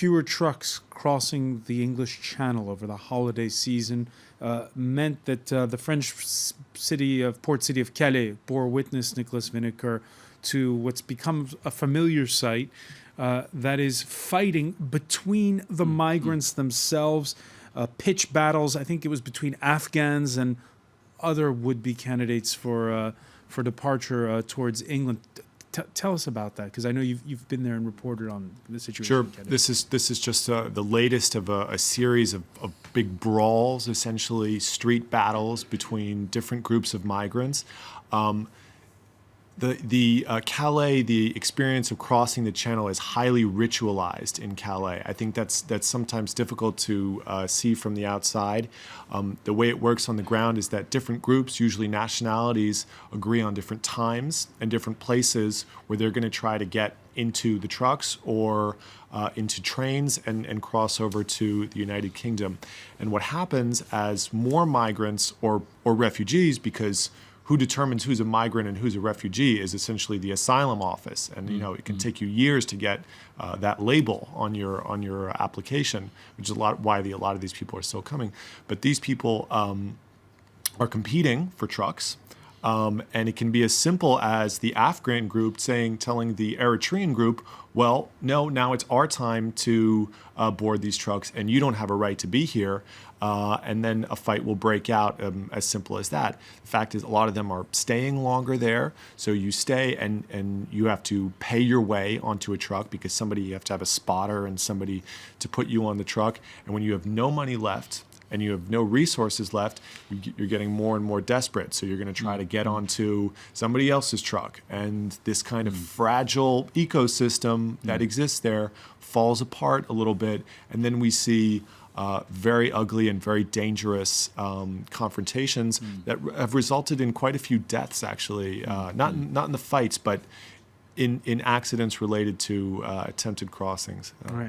fewer trucks crossing the English Channel over the holiday season meant that the French port city of Calais bore witness, Nicolas VINOCUR, to what's become a familiar sight, that is fighting between the migrants themselves, pitch battles. I think it was between Afghans and other would-be candidates for departure towards England. Tell us about that, because I know you've been there and reported on the situation. Sure. This is just the latest of a series of big brawls, essentially street battles between different groups of migrants. Calais, the experience of crossing the Channel is highly ritualized in Calais. I think that's sometimes difficult to see from the outside. The way it works on the ground is that different groups, usually nationalities, agree on different times and different places where they're going to try to get into the trucks or into trains and cross over to the United Kingdom. And what happens as more migrants or refugees, because who determines who's a migrant and who's a refugee is essentially the asylum office, and it can take you years to get that label on your application, which is why a lot of these people are still coming. But these people are competing for trucks, and it can be as simple as the Afghan group telling the Eritrean group, well, no, now it's our time to board these trucks, and you don't have a right to be here. And then a fight will break out, as simple as that. The fact is, a lot of them are staying longer there. So you stay and you have to pay your way onto a truck, because you have to have a spotter and somebody to put you on the truck. And when you have no money left and you have no resources left, you're getting more and more desperate. So you're going to try to get onto somebody else's truck. And this kind of fragile ecosystem that exists there falls apart a little bit. And then we see very ugly and very dangerous confrontations that have resulted in quite a few deaths, actually, not in the fights, but in accidents related to attempted crossings. Right.